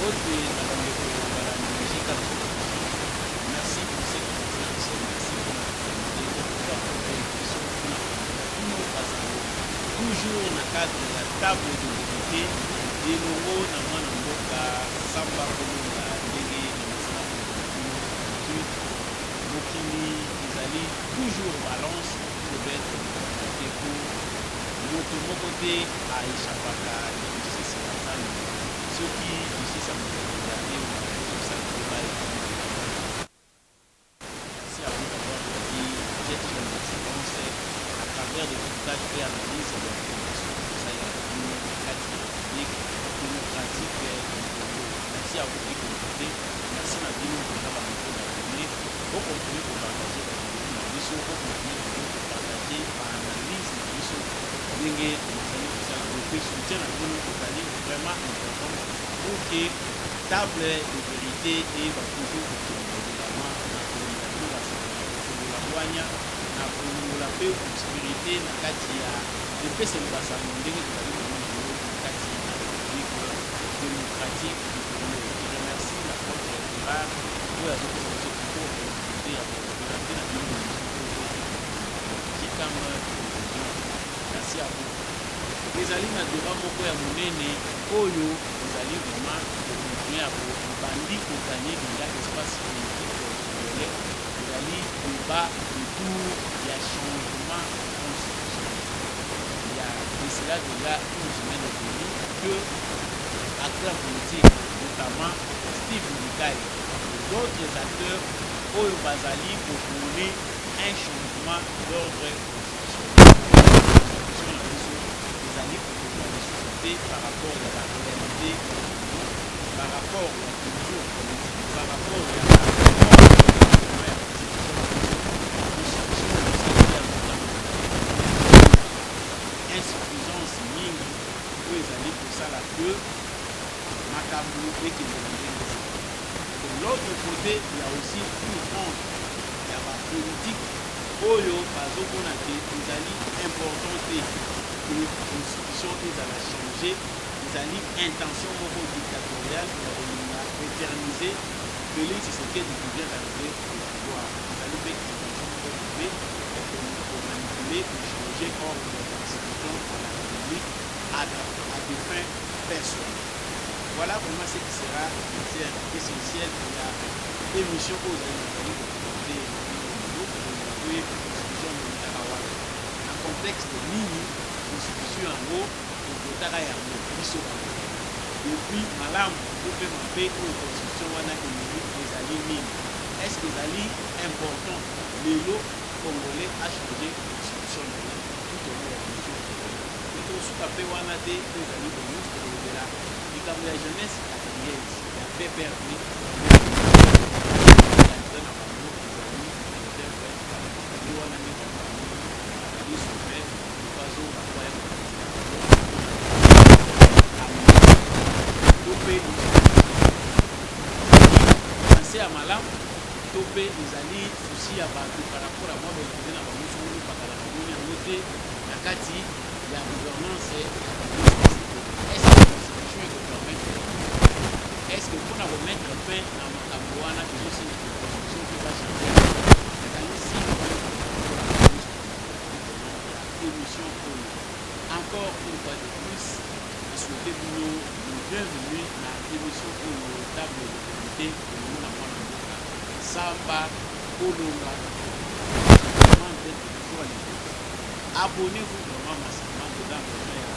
wote na bandeko banamujika merci pour cette contribution, merci pour la toujours na cadre de la table de vérité et longo na mwana mboka samba kolonga ndenge na masala mokili ezali toujours balance peut-être teko moto moko te aéchappaka justice ya nzambe soki justice ya mokonzi te osala kobala. Merci à vous d'avoir choisi cette chaîne d'excellence à travers des reportages et analyses de l'information démocratique du Congo. Merci à vous qui écoutez. Merci à vous de vous abonner. Vous continuez de partager la vidéo. Vous continuez de partager l'analyse de l'issue. Le soutien à vous vraiment important pour que table de vérité et toujours na kulula pe obscurité na kati ya epesa libasano ndenge tozali komona na kati ya république démocratique du Congo. Je remercie la porte générale oyo azopesa biso opportunité ya kolanda na bino kikama merci à vous. ezali na débat moko ya monene oyo ezali vraiment kokontinue ya kobandi kokanye linga espace politique congolais. ezali débat autour ya changement constitutionnel. Il y a de cela déjà une semaine et demie que acteurs politiques, notamment Steve Mukai et d'autres acteurs oyo bazali kokone un changement d'ordre constitutionnel. ezali kokona la société par rapport à la réalité, par rapport à la culture politique, par rapport à la insuffisance mingi oyo ezali kosala que makambo ekende na ndenge. De l'autre côté, il y a aussi une frange ya bapolitique oyo bazomona te ezali important te que constitution ezala changer. ezali intention moko dictatoriale ya kolinga éterniser Félix Tshisekedi qui vient d'arriver au pouvoir. ezali mpe intention moko bobe pour manipuler, pour changer ordre de la constitution à la République à des fins personnelles. Voilà vraiment ce qui sera essentiel de la émission aux amis de constitution de Nicaragua. En contexte de mini constitution en haut, depuis malamu pe mabe oyo constitution wana emeli ezali nini. Est-ce que ezali important lelo congolais a changé constitution na ye tout au long ya constitution tosuka mpe wana te po ezali bonus kolobela likambo ya jeunesse ya anglaise ya PPRD na bango ezali wana neti azali souverain bazonga kwaya anse ya malamu to mpe ezali susi ya bato par rapport à mwa baekize na bango songolo bakala komoni yango te na kati ya gouvernance est-ce que constitution ekopermettre est-ce que mpona komettre fin na makambo wana ezosili constitution mpe bachange ezali si émission oyo encore une fois de plus souhaiter bino bienvenue na émission oyo table de vérité oyo na mwana mboka samba kolonga vraiment d'être toujours à l'écoute. Abonnez-vous vraiment massivement dedans vraiment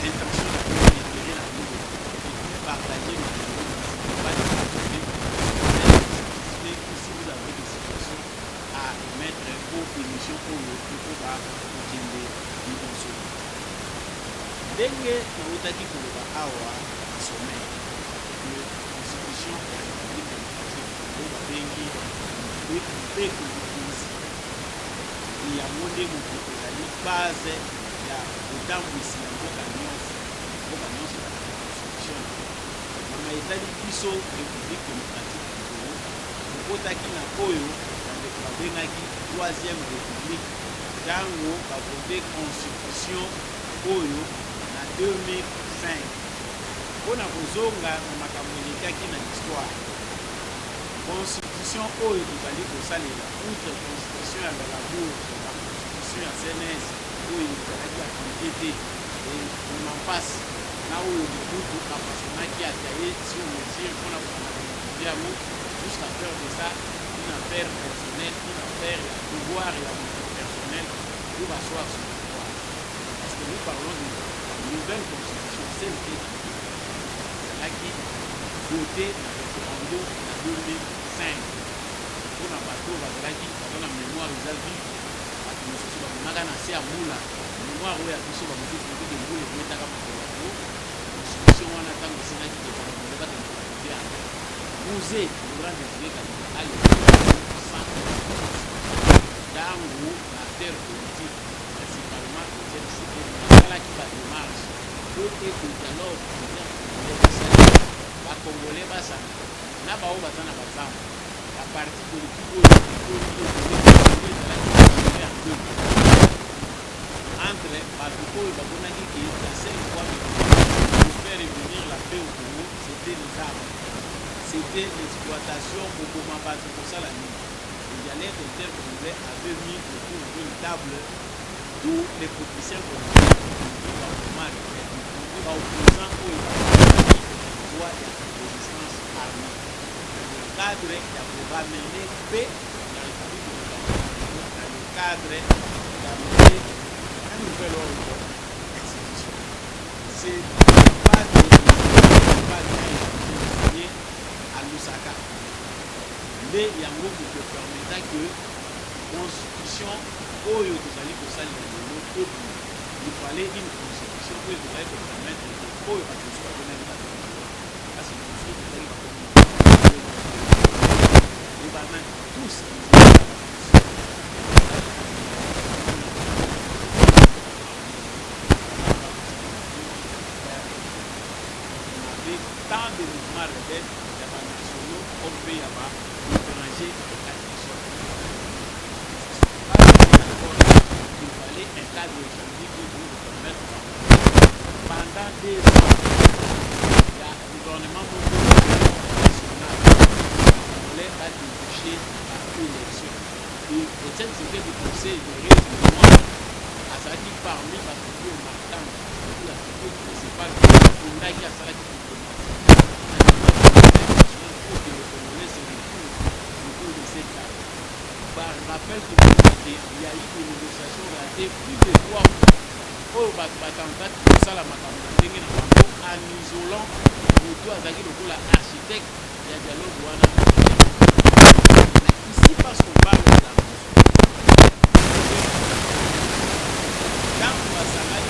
intention de intérêt la vie de partager nos vidéos si vous avez des situations à mettre aux émissions oyo pour va kokende liboso ndenge nautaki koloba awa sommet de constitution ya république démocratique oyo babengi mpeko mokonzi yango nde moto ezali base ya kotambwisi ya mboka nyonso na constitution mama etali biso république démocratique du Congo okotaki na oyo bandeko babengaki troisième république ntango bavote constitution oyo na 2005 mpona kozonga na makambo elekaki na histoire. Constitution oyo tozali kosalela outre constitution ya Ngalabour, la constitution ya CNS oyo ezalaki appliqué te on en passe na oyo mobutu apasonaki ataye sur mesure mpona kokamata yango jusqu'à faire de ça une affaire personnelle, une affaire ya pouvoir ya moto personnel pour asseoir son pouvoir. Parce que nous parlons de nouvelle constitution, celle qui ezalaki voté na référendum en 2005. Pour na bato bazalaki baza na mémoire eza vive, bato mosusu bamonaka na se ya mbula mémoire oyo ya biso bamosusu mosusu mbula emetaka makolo yango constitution wana ntango esenaki kokanga bakende yango musée le grand défilé kabila ntango baacteur politique principalement Etienne Tshisekedi basalaki badémarche po ete dialogue bakongolais basana na bao baza na bazamba baparti politique oyo ezalaki entre bato oyo bamonaki ke la seule fois pour faire revenir la paix au Congo c'était les armes, c'était l'exploitation au moment bato kosala nini. Le dialecte intercongolais avait mis autour d'une table tous les politiciens congolais opposants oyo soit ya résistance armée le cadre ya kobamene mpe na république de Congo dans le cadre d'amener un nouvel ordre institution. C'est pas de à Lusaka. Mais yango ko permettra que constitution oyo tozali kosalela lelo tobi il fallait une constitution oyo tozali kopermettre que oyo bato mosusu bamonaki bato parce que mosusu tozali bakomi bana tous tant de mouvements rebelles, il y a des nationaux, comme il y a des étrangers et des nations. Il fallait un cadre juridique pour nous permettre pendant des ans, il y a un gouvernement national qui voulait déboucher à l'élection. Et Etienne Tshisekedi du conseil de réunion à ça qui parmi la culture marquante, la culture principale, on a qui a ça qui rappelle que il y a eu des négociations ratées plus de 3 mois. Oh, batangaki kosala makambo na ndenge na bango en isolant moto azalaki lokola architecte ya dialogue wana. Ici parce qu'on parle de la quand basangani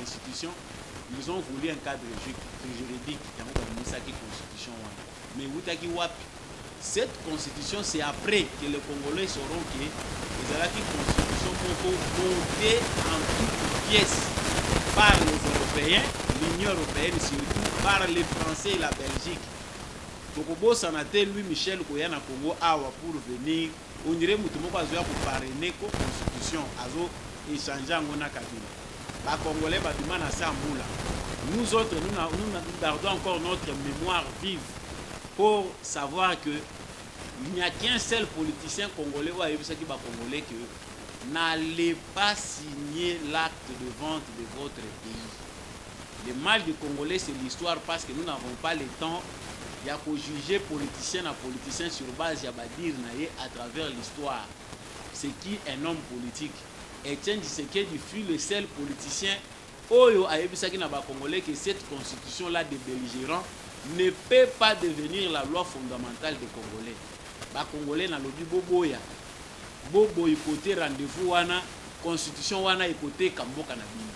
institution, ils ont voulu un cadre juridique constitution. Mais cette constitution, c'est après que les Congolais sauront que les constitution votée en toutes pièces par les Européens, l'Union européenne surtout, par les Français et la Belgique. Tokobo Sanate, lui Michel Koyana Congo Awa pour venir, on dirait Moutoumoko Azoya pour parrainer la constitution, Azo échanger en Kabila. Les Congolais badimana sa mbula. Nous autres, nous gardons encore notre mémoire vive pour savoir que il n'y a qu'un seul politicien congolais ou congolais que n'allez pas signer l'acte de vente de votre pays. Le mal du Congolais, c'est l'histoire parce que nous n'avons pas le temps de juger politicien à politicien sur base de dire à travers l'histoire. C'est qui un homme politique. Etienne Tshisekedi fut le seul politicien oyo ayebisaki na ba Congolais que cette constitution là des belligérants ne peut pas devenir la loi fondamentale des Congolais. Ba Congolais na lobi boboya côté rendez-vous wana constitution wana côté kamboka na bino.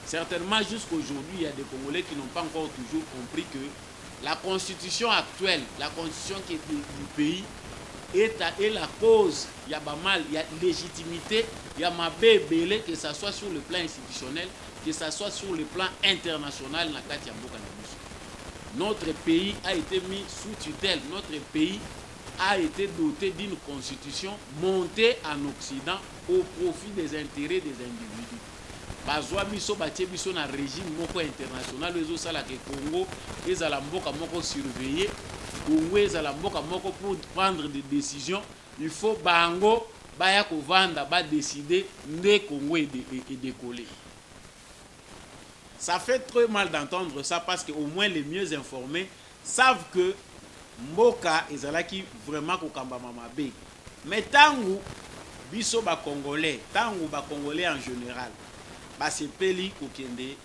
Certainement jusqu'aujourd'hui il y a des Congolais qui n'ont pas encore toujours compris que la constitution actuelle, la constitution qui est du pays est la cause, il y a pas mal, il y a légitimité, il y a ma bébé, que ce soit sur le plan institutionnel, que ce soit sur le plan international, na kati ya mboka na biso. Notre pays a été mis sous tutelle. Notre pays a été doté d'une constitution montée en Occident au profit des intérêts des individus. Bazwa biso batie biso na régime moko international ezosala ke Congo ezala mboka moko surveiller, Congo ezala mboka moko pour prendre des décisions. Il faut bango baya kovanda ba décider nde Congo est décollé. Ça fait très mal d'entendre ça parce que au moins les mieux informés savent que mboka ezalaki vraiment kokamba mamabe. Mais tangu biso ba Congolais, tangu ba Congolais en général, ba sepeli kokende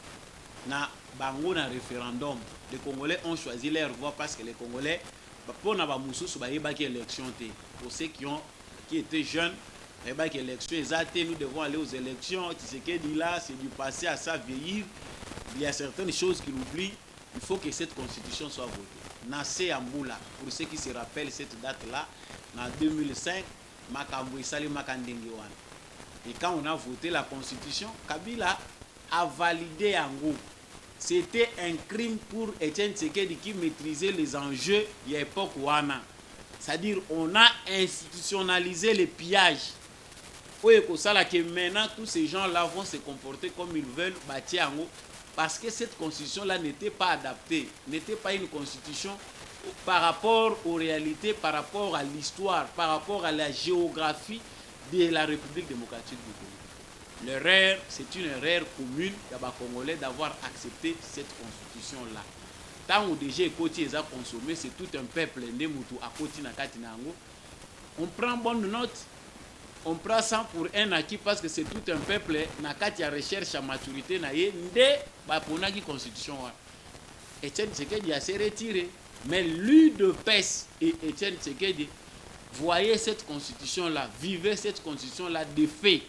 na bango na référendum. Les Congolais ont choisi leur voie parce que les Congolais pour na ba mususu ba yebaki élection té. Pour ceux qui étaient jeunes, yebaki élection exacte, nous devons aller aux élections. Tshisekedi là, c'est du passé à ça vieillir. Il y a certaines choses qu'il oublie. Il faut que cette constitution soit votée. Nassé Amboula, pour ceux qui se rappellent cette date-là, en 2005, Makambo Sali Makandengewan. Et quand on a voté la constitution, Kabila a validé Ango. C'était un crime pour Etienne Tshisekedi qui maîtrisait les enjeux de l'époque Wana. C'est-à-dire on a institutionnalisé les pillages. Que maintenant tous ces gens-là vont se comporter comme ils veulent, bâtir Ango. Parce que cette constitution-là n'était pas adaptée, n'était pas une constitution par rapport aux réalités, par rapport à l'histoire, par rapport à la géographie de la République démocratique du Congo. L'erreur, c'est une erreur commune des Congolais d'avoir accepté cette constitution-là. Tant que déjà Ekoti est consommé, c'est tout un peuple, on prend bonne note. On prend ça pour un acquis parce que c'est tout un peuple nakati ya recherche à maturité na ye nde ba ponaki constitution wa. Etienne Tshisekedi a se retiré, mais lui de PES et Etienne Tshisekedi voyaient cette constitution là, vivaient cette constitution là de fait.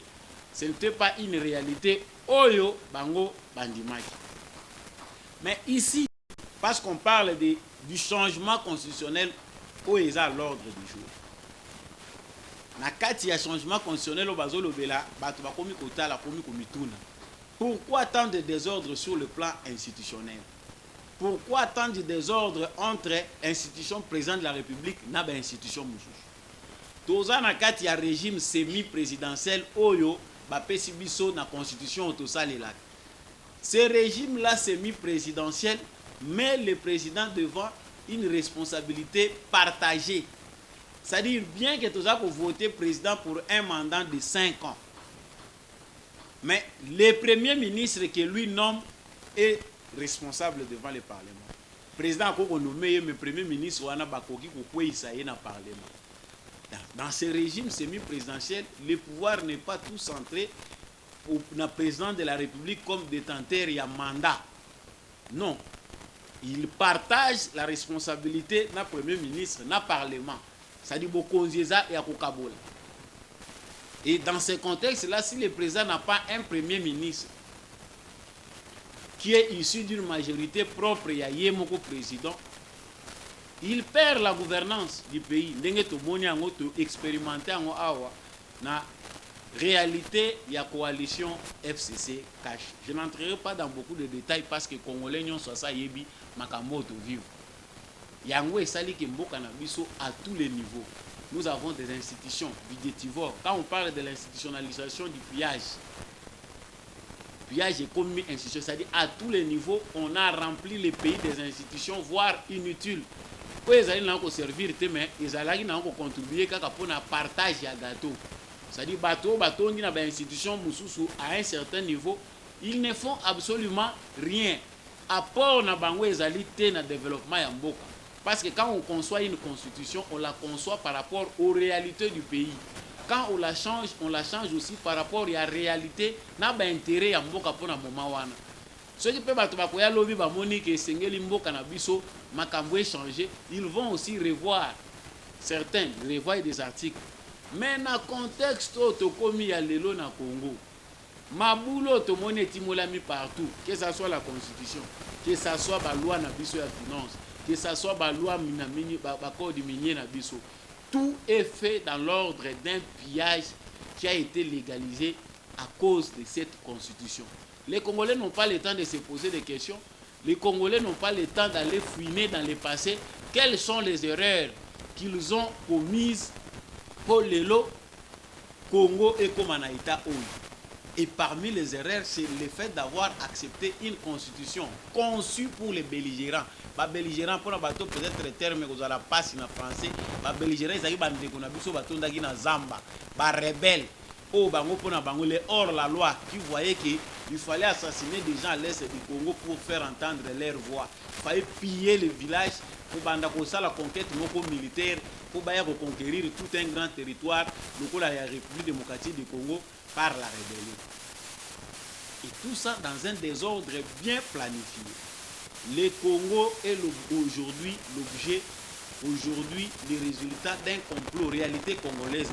Ce n'était pas une réalité oyo bango bandimaki. Mais ici, parce qu'on parle du changement constitutionnel oyo à l'ordre du jour. Na kati ya changement constitutionnel au bazolo bela bato bakomi kotala komi komituna. Pourquoi tant de désordre sur le plan institutionnel? Pourquoi tant de désordre entre institutions présentes de la République na ba institution mosusu? Toza na kati ya régime semi-présidentiel oyo ba pesi biso na constitution otosalela. Ce régime là semi-présidentiel met le président devant une responsabilité partagée. C'est-à-dire, bien que tout ça pour voter président pour un mandat de 5 ans, mais le premier ministre que lui nomme est responsable devant le Parlement. Le président a nommé le premier ministre wana bakoki kokweyisa ye na Parlement. Dans ce régime semi-présidentiel, le pouvoir n'est pas tout centré au président de la République comme détenteur et un mandat. Non. Il partage la responsabilité na premier ministre, na Parlement. C'est-à-dire et à Kokabola. Et dans ce contexte-là, si le président n'a pas un premier ministre qui est issu d'une majorité propre à Yemoko président, il perd la gouvernance du pays. Ndenge to boni ango to expérimenter ango awa na réalité ya coalition FCC cash. Je n'entrerai pas dans beaucoup de détails parce que Congolais n'ont soit ça yebi makambo to vivre. Yango et Sali Kimboka na biso à tous les niveaux. Nous avons des institutions budgétivores. Quand on parle de l'institutionnalisation du pillage est comme une institution, c'est-à-dire à tous les niveaux, on a rempli les pays des institutions, voire inutiles. Pour les alliés n'ont servir, mais les alliés n'ont contribué qu'à pour un partage à gâteau. C'est-à-dire bateau, on dit dans les institutions à un certain niveau, ils ne font absolument rien. Apport na bango les alliés na développement ya mboka. Parce que quand on conçoit une constitution, on la conçoit par rapport aux réalités du pays. Quand on la change aussi par rapport à la réalité, n'a pas intérêt à mboka pour un moment wana. Ceux qui peuvent bakoya lobby ba moni que sengeli mboka na biso makambo changer, ils vont aussi revoir certains des articles. Mais dans le contexte to komi ya lelo na Congo, mabulo to moni timolami partout, que ça soit la constitution, que ça soit la loi na biso ya finance, que ce soit la loi minamini, le code minier na biso, tout est fait dans l'ordre d'un pillage qui a été légalisé à cause de cette constitution. Les Congolais n'ont pas le temps de se poser des questions. Les Congolais n'ont pas le temps d'aller fouiner dans le passé quelles sont les erreurs qu'ils ont commises pour le Congo et Komanaïta Oyo. Et parmi les erreurs, c'est le fait d'avoir accepté une constitution conçue pour les belligérants. Les belligérants, pour peut-être le terme que vous allez passer en français, les belligérants, ils arrivent à nous na Zamba, les rebelles, les hors-la-loi, qui voyaient qu'il fallait assassiner des gens à l'est du Congo pour faire entendre leur voix. Il fallait piller les villages pour la conquête militaire, pour conquérir tout un grand territoire, la République démocratique du Congo, par la rébellion. Et tout ça dans un désordre bien planifié. Le Congo est aujourd'hui l'objet, le résultat d'un complot, réalité congolaise.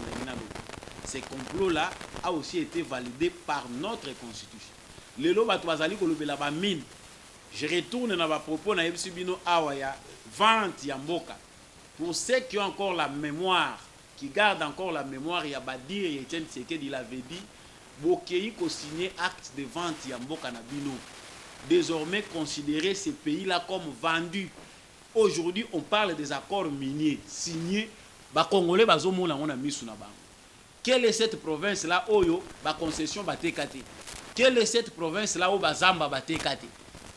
Ce complot-là a aussi été validé par notre constitution. Le loba toazali kolobela ba mine. Je retourne dans ma propos na yebisibino awaya vente ya mboka. Pour ceux qui ont encore la mémoire, qui gardent encore la mémoire, il y a Badir Etienne Tshisekedi l'avait dit, Bokei ko signer acte de vente ya mboka na bino. Désormais considérer ces pays-là comme vendus. Aujourd'hui, on parle des accords miniers signés. Ba Congolais bazomona on a mis sous na bango. Quelle est cette province-là oyo ba concession ba tekate? Quelle est cette province-là où ba zamba ba tekate?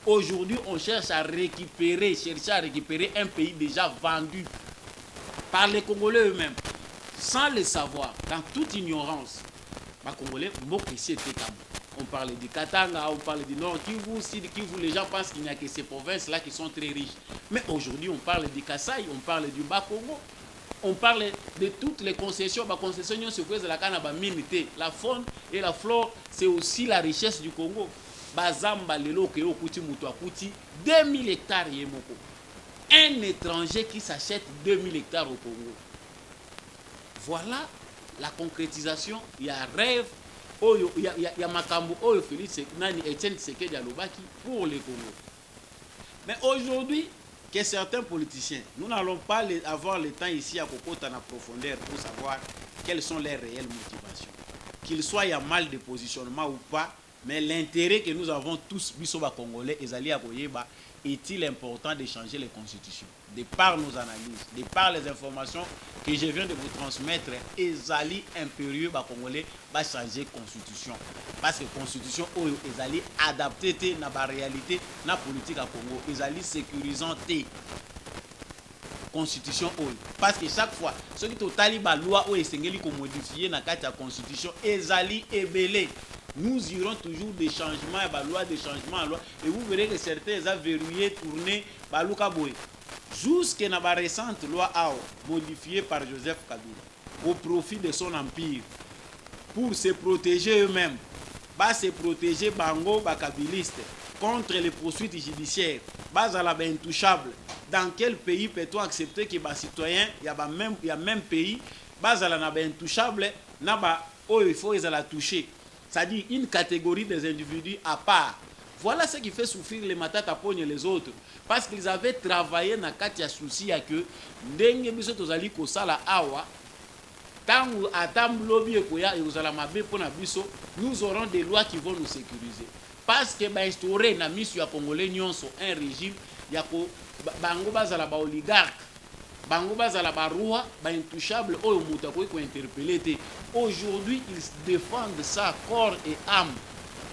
Aujourd'hui, on cherche à récupérer un pays déjà vendu par les Congolais eux-mêmes, sans le savoir, dans toute ignorance. Les Congolais, on parle du Katanga, on parle du Nord Kivu, Sud Kivu, les gens pensent qu'il n'y a que ces provinces-là qui sont très riches. Mais aujourd'hui, on parle du Kasaï, on parle du Bas-Congo, on parle de toutes les concessions. La faune et la flore, c'est aussi la richesse du Congo. Bazamba lelo ke okuti mutu akuti 2000 hectares yemoko. Un étranger qui s'achète 2000 hectares au Congo. Voilà la concrétisation. Il y a rêve, il y a makambo oyo Félix Nani Etienne Tshisekedi alobaki pour le Congo. Mais aujourd'hui, que certains politiciens, nous n'allons pas avoir le temps ici à Kokota en profondeur pour savoir quelles sont les réelles motivations. Qu'il soit il y a mal de positionnement ou pas, mais l'intérêt que nous avons tous, Bissoba Congolais, est-il important de changer les constitutions? De par nos analyses, de par les informations que je viens de vous transmettre, Ezali impérieux Congolais va changer la constitution. Parce que la constitution est adaptée à la réalité, à la politique à Congo. Ezali sécurisante. Constitution parce que chaque fois ceux qui totali ba loi ou esengeli ko modifier na kati ya constitution ezali ebelé. Nous irons toujours des changements à la loi, des changements à la loi. Et vous verrez que certains ont verrouillé, tourné, jusqu'à la récente loi modifiée par Joseph Kabila, au profit de son empire, pour se protéger eux-mêmes, se protéger Bango, Bakabiliste, contre les poursuites judiciaires, intouchable. Dans quel pays peut-on accepter que les citoyens, il y a même pays, intouchable, il faut les toucher. C'est-à-dire une catégorie des individus à part. Voilà ce qui fait souffrir les Matata Pognes et les autres. Parce qu'ils avaient travaillé dans Katia Souci à que Ndenge Biso Tozali Kosala Awa, Tangu Atam Lobby Ekoya et Uzala Mabe Pona Biso, nous aurons des lois qui vont nous sécuriser. Parce que instaurer na mission Congolais Nyonso un régime, Yako Bango Bazala ba oligarque. Bango bazala baroua, ba intouchable, oyo mutako ko interpellé. Aujourd'hui, ils défendent ça corps et âme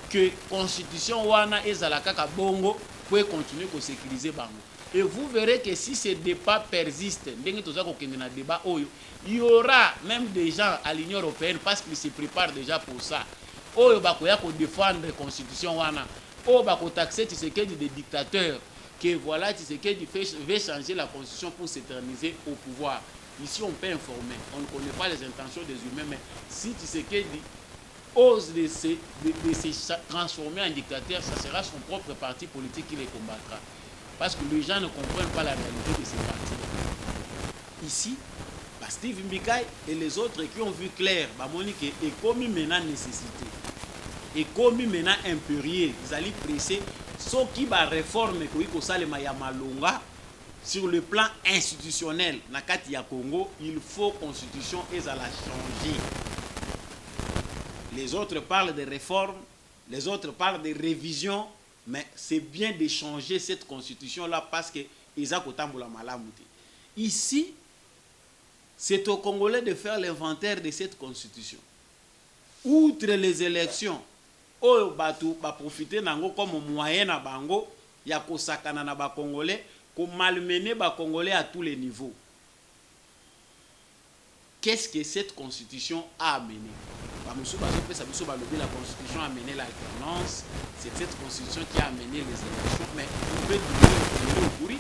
que constitution wana ezala kaka bongo pour continuer à sécuriser bango. Et vous verrez que si ce débat persiste, ndenge toza ko kende na débat oyo, il y aura même des gens à l'Union européenne parce qu'ils se préparent déjà pour ça. Oyo bakoya ko défendre constitution wana, oyo bako taxer Tshisekedi des dictateurs. Que voilà, Tshisekedi veut changer la constitution pour s'éterniser au pouvoir. Ici, on peut informer. On ne connaît pas les intentions des humains, mais si Tshisekedi ose de se transformer en dictateur, ça sera son propre parti politique qui les combattra. Parce que les gens ne comprennent pas la réalité de ces partis. Ici, Steve Mbikai et les autres qui ont vu clair, Monique est commis maintenant nécessité. Et commis maintenant impérieux. Ils allaient presser. Ce qui va réformer sur le plan institutionnel nakati ya Congo, il faut constitution et ça la changer. Les autres parlent de réformes, les autres parlent de révision, Mais c'est bien de changer cette constitution-là parce que Isaac Otamboula Malamouti. Ici, c'est aux Congolais de faire l'inventaire de cette constitution. Outre les élections, oyo batu ba profiter nango comme moyen na bango ya kosakana na ba Congolais, ko malmener ba Congolais à tous les niveaux. Qu'est-ce que cette constitution a amené? La constitution a amené l'alternance, c'est cette constitution qui a amené les élections, mais vous pouvez dire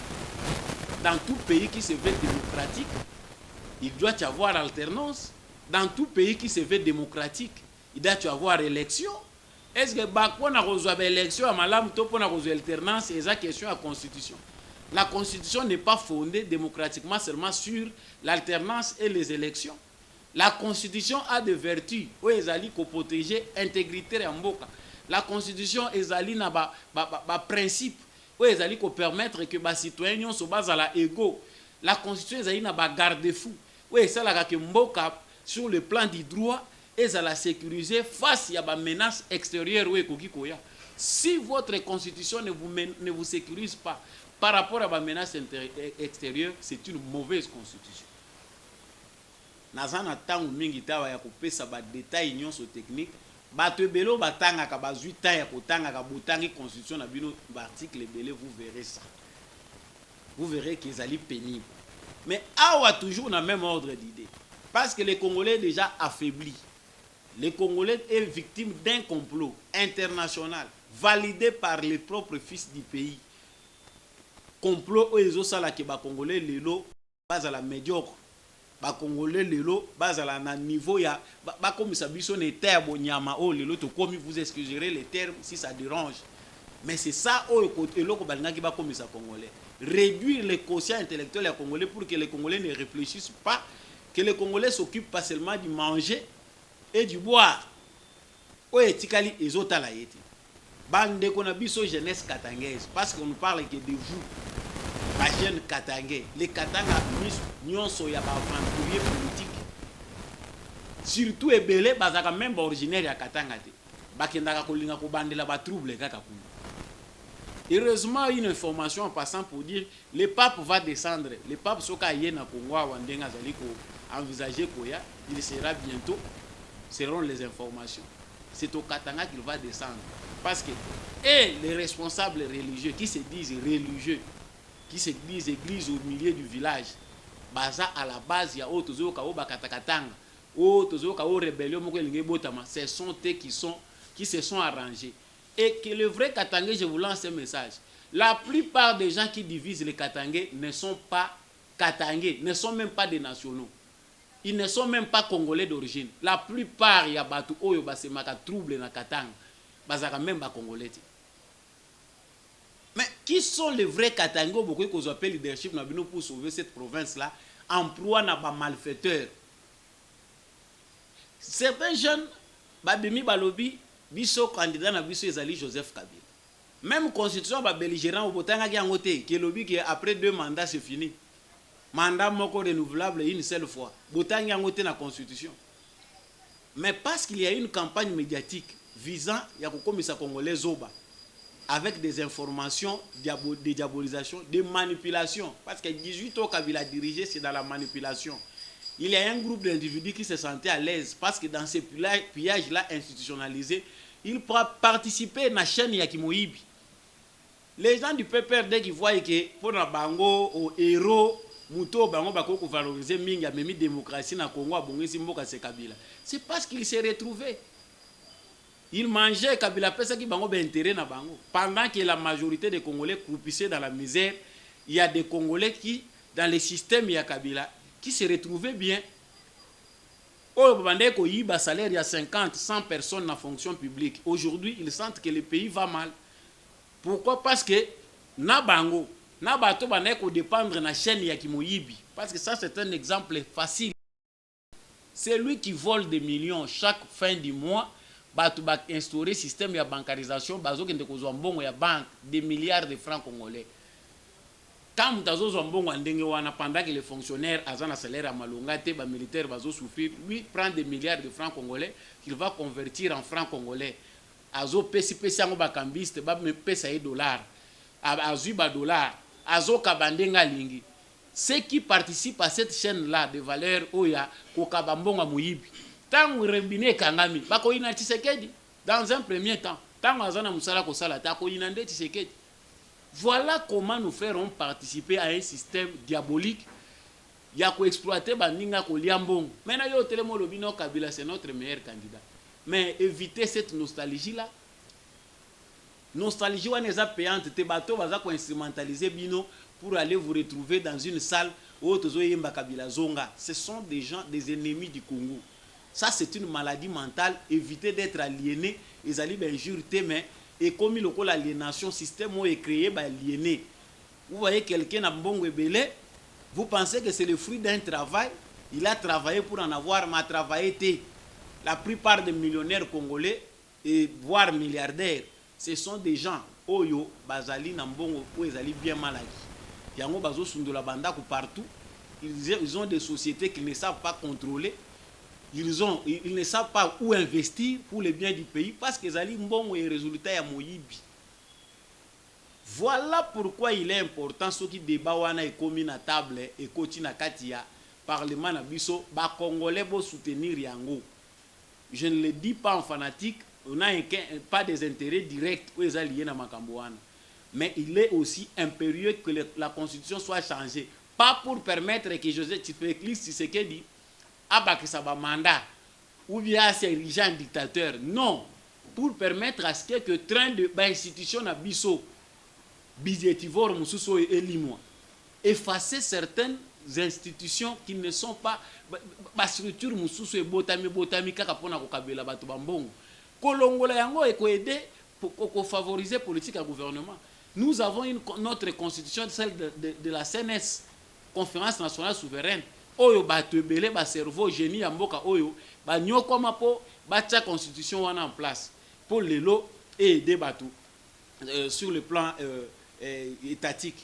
dans tout pays qui se veut démocratique, il doit y avoir alternance. Dans tout pays qui se veut démocratique, il doit y avoir élection. Est-ce que on a reçu l'élection à Malam, on a reçu l'alternance, c'est la question à la constitution. La constitution n'est pas fondée démocratiquement seulement sur l'alternance et les élections. La constitution a des vertus où ils allaient protéger l'intégrité de Mboka. La constitution est allée na ba principe où ils allaient permettre que les citoyens se basent à la égaux. La constitution est allée na ba garde-fou où ils allaient que Mboka sur le plan du droit et à la sécuriser face à des menaces extérieures. Si votre constitution ne vous sécurise pas par rapport à des menaces extérieures, c'est une mauvaise constitution. Nazana tangu mingi tawa ya kopesa ba détails nyonso technique bato ebelo batanga ka ba 8 ans ya kotanga ka botangi constitution na bino article ebele, vous verrez ça. Vous verrez qu'ils allaient pénible. Mais awa toujours dans le même ordre d'idée. Parce que les Congolais déjà affaiblis. Les Congolais sont victimes d'un complot international validé par les propres fils du pays. Complot où ils ont ça là que les Congolais lelo base à la médiocre. Les Congolais lelo base à la niveau ya ba comme ça biso ne terre bonyama oh lelo to comme vous excuserez les termes si ça dérange. Mais c'est ça au côté loko balinga ki ba comme ça Congolais. Réduire les quotients intellectuels des Congolais pour que les Congolais ne réfléchissent pas, que les Congolais s'occupent pas seulement du manger et du boire. Oye tikali ezota la yeti. Bande qu'on a biso jeunesse katangaise parce qu'on ne parle que de vous. La jeune Katangais, les Katanga nyonso ya ba aventurier politique. Surtout ebele bazaka même originaire ya Katanga te. Bakendaka kolinga ko bandela ba trouble kaka kuna. Heureusement, une information en passant pour dire le pape va descendre. Le pape soka yena Congo wandenga zali ko envisager koya, il sera bientôt, seront les informations. C'est au Katanga qu'il va descendre parce que et les responsables religieux qui se disent religieux, qui se disent église au milieu du village, baza à la base il y a autres ka bakatakatanga, autres ka rébellion moko linge botama, ce sont eux qui se sont arrangés. Et que le vrai Katangais, je vous lance un message. La plupart des gens qui divisent les Katangais ne sont pas Katangais, ne sont même pas des nationaux. Ils ne sont même pas Congolais d'origine. La plupart, il y a batu oyo basemaka trouble na Katanga, bazaka même pas Congolais. Mais qui sont les vrais Katangais beaucoup qu'on appelle leadership pour sauver cette province-là, emploi na ba malfaiteurs. Certains jeunes, babimi balobi, biso candidat na biso ezali Joseph Kabila. Même constitution ba belligérant au botanga ki angote qui lobby que après 2 mandats c'est fini. Mandat moko renouvelable une seule fois. Botanga angote na constitution. Mais parce qu'il y a une campagne médiatique visant ya kokomisa congolais zoba avec des informations de diabolisation, de manipulation parce que 18 ans Kabila dirigé c'est dans la manipulation. Il y a un groupe d'individus qui se sentaient à l'aise parce que dans ces pillages-là institutionnalisés, ils participaient à la chaîne Yakimoïbi. Les gens du PPRD qui voient que pour la bango, au héros, Mouto, bango, bako, valoriser minga, même démocratie na Congo, bongi simboka c'est Kabila. C'est parce qu'ils s'est retrouvés. Ils mangeaient Kabila, parce qu'ils bango intérêt na bango. Pendant que la majorité des Congolais croupissaient dans la misère, il y a des Congolais qui, dans le système ya Kabila, qui se retrouvaient bien. Au Bandeko, il y a un salaire, il y a 50, 100 personnes dans la fonction publique. Aujourd'hui, ils sentent que le pays va mal. Pourquoi? Parce que Nabango, Nabato Bandeko dépendre de la chaîne Yakimoyibi. Parce que ça, c'est un exemple facile. C'est lui qui vole des millions chaque fin du mois. Bato ba instaurer système de bancarisation, bazo kende kozwa mbongo ya banque, des milliards de francs congolais. Quand Mutazo Zombongo pendant que les fonctionnaires ont un salaire à Malonga, les militaires vont souffrir, lui prend des milliards de francs congolais qu'il va convertir en francs congolais azo pesi yango bakambiste me pesa ye dollar azui ba dollar azo kabandenga lingi. Ceux qui participent à cette chaîne là de valeur oya kokabambonga muyibi tangu rebine kangami bako ina Tshisekedi dans un premier temps tangu azana musala ko sala ta ko ina nde Tshisekedi. Voilà comment nos frères ont participé à un système diabolique. Il y a exploiter bandinga ko liambongo. Maintenant yo telemo lobino Kabila c'est notre meilleur candidat. Mais éviter cette nostalgie là. Nostalgie wana eza payante te bato baza ko instrumentaliser bino pour aller vous retrouver dans une salle où tozoyemba Kabila zonga. Ce sont des gens, des ennemis du Congo. Ça c'est une maladie mentale. Éviter d'être aliéné. Ils allaient bien jurer mais et comme l'aliénation système est créé par aliéné. Vous voyez quelqu'un à Mbongo Ebele, vous pensez que c'est le fruit d'un travail. Il a travaillé pour en avoir, mais travaillé. La plupart des millionnaires congolais et voire milliardaires, ce sont des gens Oyo, Bazali, Nambongo, où ils allaient bien mal acquis. Yango Bazo Sundola Bandako partout. Ils ont des sociétés qu'ils ne savent pas contrôler. Ils ne savent pas où investir pour le bien du pays parce que Zali Mbongo est résultat ya Moyibi. Voilà pourquoi il est important ceux qui débat wana et commis na table et koti na katia parlement na biso ba congolais bo soutenir yango. Je ne le dis pas en fanatique, on n'a pas des intérêts directs où ils liés na makambo wana. Mais il est aussi impérieux que la constitution soit changée, pas pour permettre que Joseph Tshisekedi abakisa ba mandat ou bien s'ériger en dictateur. Non, pour permettre à ce que train de institution na biso budgétivore mususo et limois effacer certaines institutions qui ne sont pas ba structure mususo et botami kaka pona ko kabela bato bambongo kolongola yango et ko aider pour favoriser politique à gouvernement. Nous avons notre constitution, celle de la CNS, Conférence nationale souveraine. Oyo bato ebele ba cerveau génie ya mboka oyo ba nyokoma po batia constitution wana en place pour lelo et aider bato sur le plan étatique.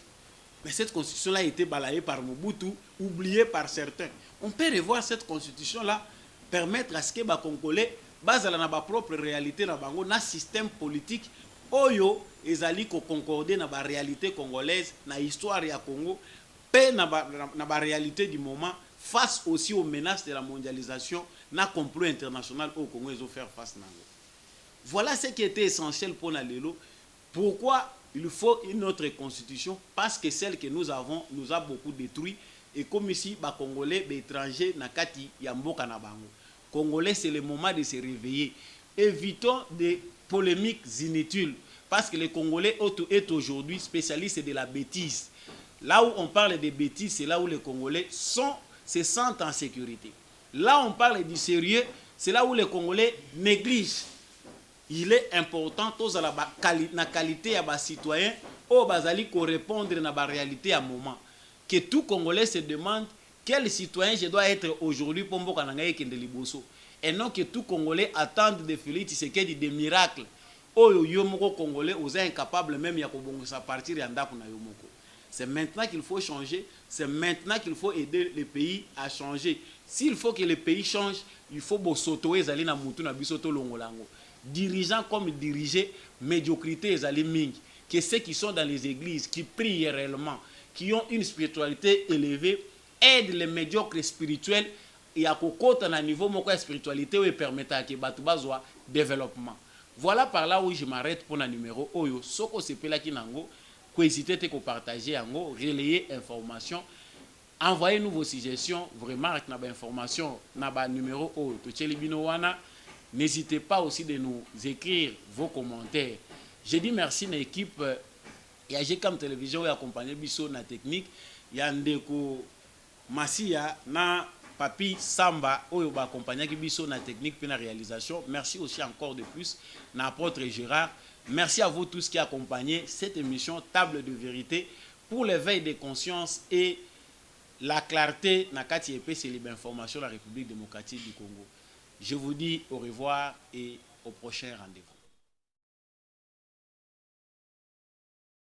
Mais cette constitution-là a été balayée par Mobutu, oubliée par certains. On peut revoir cette constitution-là, permettre à ce que les Congolais, basés sur leur propre réalité, dans un système politique, oyo ezali ko concorder na ba réalité congolaise, na histoire du Congo, pe na ba réalité du moment, face aussi aux menaces de la mondialisation, na complot international au Congo, ils ont faire face nango. Voilà ce qui était essentiel pour Nalelo. Pourquoi il faut une autre constitution? Parce que celle que nous avons nous a beaucoup détruit. Et comme ici, les Congolais, les étrangers, Nakati, Yamboka Nabango. Congolais, c'est le moment de se réveiller. Évitons des polémiques inutiles. Parce que les Congolais est aujourd'hui spécialistes de la bêtise. Là où on parle de bêtises, c'est là où les Congolais se sentent en sécurité. Là où on parle du sérieux, c'est là où les Congolais négligent. Il est important tous la qualité à bas citoyens au bazali ko répondre na ba réalité à moment que tout Congolais se demande quel citoyen je dois être aujourd'hui pour mboka na ngai kende liboso et non que tout Congolais attende de Félix Tshisekedi des miracles oyo yo moko Congolais aux incapable même ya ko bongosa partir ya ndako na yo moko. C'est maintenant qu'il faut changer, c'est maintenant qu'il faut aider le pays à changer. S'il faut que le pays change, il faut bosoto ezali na mutu na biso to longolango. Dirigeants comme dirigés, médiocrité et aliming, que ceux qui sont dans les églises, qui prient réellement, qui ont une spiritualité élevée, aident les médiocres spirituels et à côté à niveau de spiritualité où permettent à que Batouba soit développement. Voilà par là où je m'arrête pour le numéro Oyo. Soko sepela ki nango, ko hésiter te ko partager yango, relayer information. Envoyez-nous vos suggestions, vos remarques, na ba information, na ba numéro Oyo. To tcheli bino wana. N'hésitez pas aussi de nous écrire vos commentaires. Je dis merci à l'équipe. Il y a GCAM Télévision qui accompagne Bisso na technique. Il y a Ndeko Massia na Papi Samba qui accompagne Bisso na technique et na réalisation. Merci aussi encore de plus à l'apôtre Gérard. Merci à vous tous qui accompagnez cette émission Table de vérité pour l'éveil des consciences et la clarté na kati epé c'est l'information de la République démocratique du Congo. Je vous dis au revoir et au prochain rendez-vous.